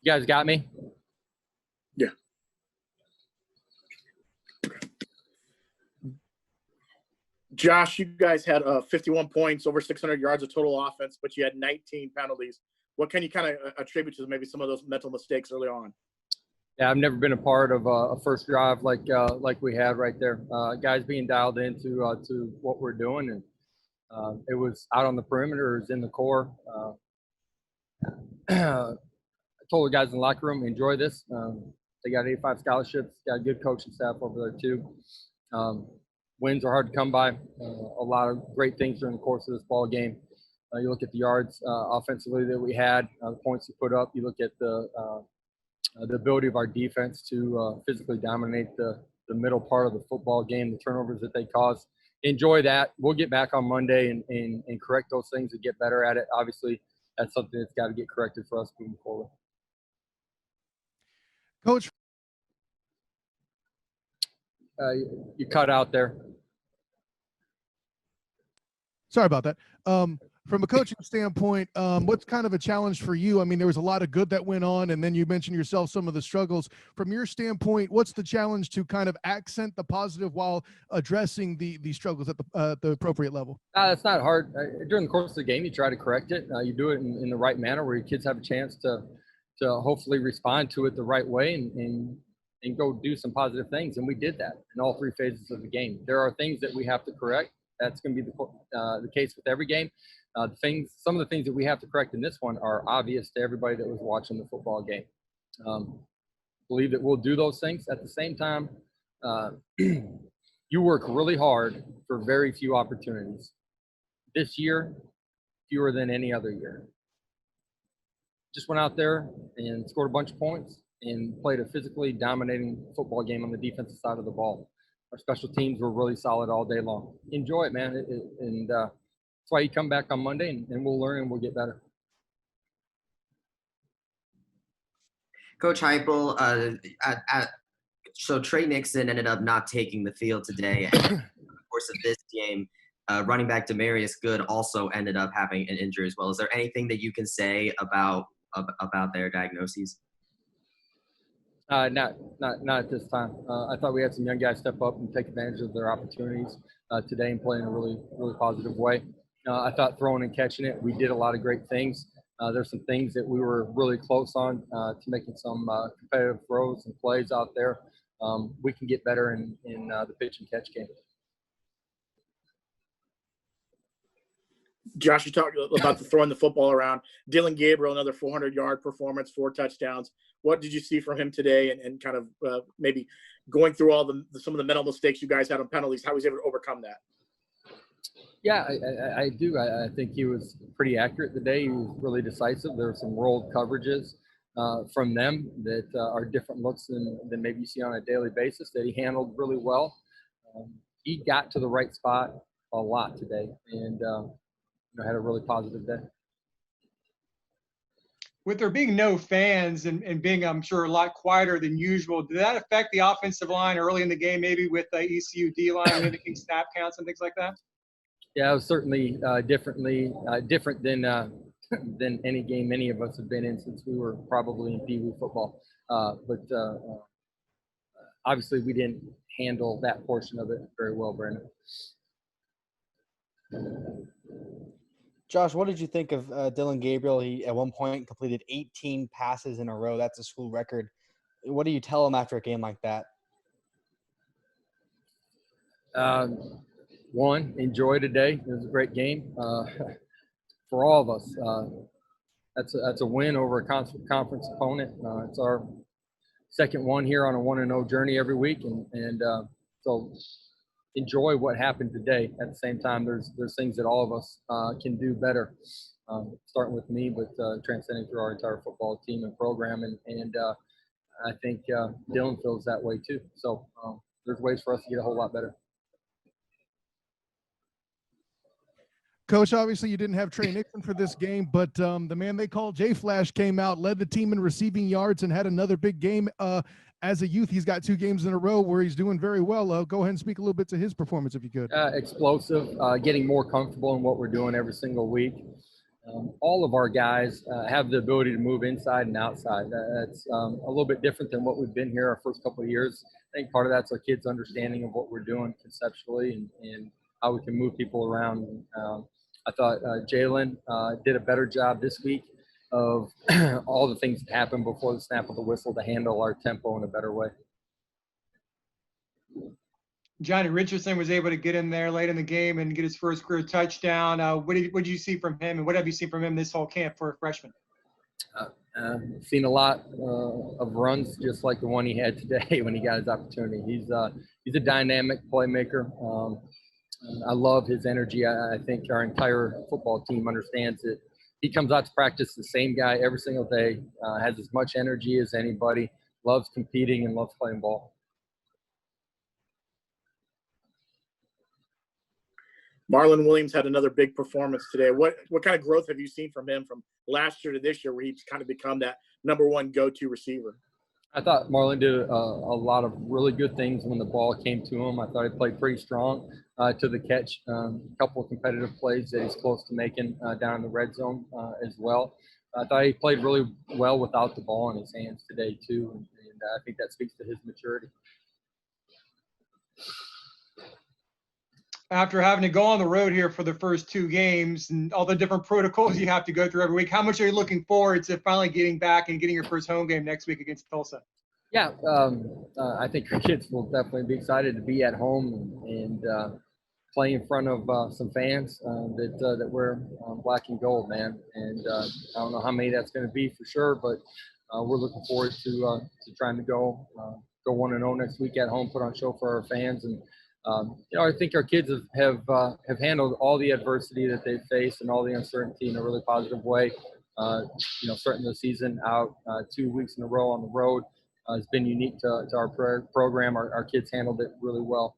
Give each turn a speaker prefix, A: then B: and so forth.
A: You guys got me?
B: Yeah. Josh, you guys had 51 points, over 600 yards of total offense, but you had 19 penalties. What can you kind of attribute to maybe some of those mental mistakes early on?
A: Yeah, I've never been a part of a first drive like we had right there. Guys being dialed into to what we're doing, and it was out on the perimeter, it was in the core. I told the guys in the locker room, enjoy this. They got 85 scholarships, got a good coaching staff over there too. Wins are hard to come by. A lot of great things during the course of this ball game. You look at the yards offensively that we had, the points we put up. You look at the ability of our defense to physically dominate the middle part of the football game, the turnovers that they cause. Enjoy that. We'll get back on Monday and correct those things and get better at it. Obviously, that's something that's got to get corrected for us moving forward.
C: Coach,
A: you cut out there.
C: Sorry about that. From a coaching standpoint, what's kind of a challenge for you? I mean, there was a lot of good that went on, and then you mentioned yourself some of the struggles. From your standpoint, what's the challenge to kind of accent the positive while addressing the struggles at the appropriate level?
A: It's not hard. During the course of the game, you try to correct it. You do it in the right manner where your kids have a chance to hopefully respond to it the right way and go do some positive things. And we did that in all three phases of the game. There are things that we have to correct. That's going to be the case with every game. Some of the things that we have to correct in this one are obvious to everybody that was watching the football game. Believe that we'll do those things. At the same time, you work really hard for very few opportunities. This year, fewer than any other year. Just went out there and scored a bunch of points and played a physically dominating football game on the defensive side of the ball. Our special teams were really solid all day long. Enjoy it, man. That's why you come back on Monday and we'll learn and we'll get better.
D: Coach Heupel, so Trey Nixon ended up not taking the field today. And in the course of this game, running back Demarius Good also ended up having an injury as well. Is there anything that you can say about their diagnoses?
A: Not at this time. I thought we had some young guys step up and take advantage of their opportunities today and play in a really, really positive way. I thought throwing and catching it, we did a lot of great things. There's some things that we were really close on to making some competitive throws and plays out there. We can get better in the pitch and catch game.
B: Josh, you talked about throwing the football around. Dylan Gabriel, another 400-yard performance, 4 touchdowns. What did you see from him today, and kind of maybe going through all some of the mental mistakes you guys had on penalties? How was he able to overcome that?
A: Yeah, I do. I think he was pretty accurate today. He was really decisive. There were some rolled coverages from them that are different looks than maybe you see on a daily basis that he handled really well. He got to the right spot a lot today and had a really positive day.
E: With there being no fans and being, I'm sure, a lot quieter than usual, did that affect the offensive line early in the game, maybe with the ECU D-line mimicking snap counts and things like that?
A: Yeah, it was certainly different than any game any of us have been in since we were probably in Pee Wee football. But obviously we didn't handle that portion of it very well, Brandon.
F: Josh, what did you think of Dylan Gabriel? He, at one point, completed 18 passes in a row. That's a school record. What do you tell him after a game like that?
A: One, enjoy today. It was a great game for all of us. That's a win over a conference opponent. It's our second one here on a 1-0 journey every week, and so enjoy what happened today. At the same time, there's things that all of us can do better, starting with me, but transcending through our entire football team and program. And I think Dylan feels that way too. So there's ways for us to get a whole lot better.
C: Coach, obviously you didn't have Trey Nixon for this game, but the man they call J-Flash came out, led the team in receiving yards, and had another big game. As a youth, he's got 2 games in a row where he's doing very well. Go ahead and speak a little bit to his performance if you could.
A: Explosive, getting more comfortable in what we're doing every single week. all of our guys have the ability to move inside and outside. That's a little bit different than what we've been here our first couple of years. I think part of that's our kids' understanding of what we're doing conceptually and how we can move people around. I thought Jalen did a better job this week of all the things that happened before the snap of the whistle to handle our tempo in a better way.
E: Johnny Richardson was able to get in there late in the game and get his first career touchdown. What did you see from him, and what have you seen from him this whole camp for a freshman?
A: Seen a lot of runs just like the one he had today when he got his opportunity. He's a dynamic playmaker. I love his energy. I think our entire football team understands it. He comes out to practice the same guy every single day, has as much energy as anybody, loves competing and loves playing ball.
B: Marlon Williams had another big performance today. What kind of growth have you seen from him from last year to this year, where he's kind of become that #1 go-to receiver?
A: I thought Marlon did a lot of really good things when the ball came to him. I thought he played pretty strong to the catch. A couple of competitive plays that he's close to making down in the red zone as well. I thought he played really well without the ball in his hands today too, and I think that speaks to his maturity.
E: After having to go on the road here for the first 2 games and all the different protocols you have to go through every week, how much are you looking forward to finally getting back and getting your first home game next week against Tulsa?
A: Yeah, I think our kids will definitely be excited to be at home and play in front of some fans that wear black and gold, man. And I don't know how many that's going to be for sure, but we're looking forward to trying to go 1-0 next week at home, put on a show for our fans. And I think our kids have handled all the adversity that they've faced and all the uncertainty in a really positive way. Starting the season out 2 weeks in a row on the road has been unique to our program. Our kids handled it really well.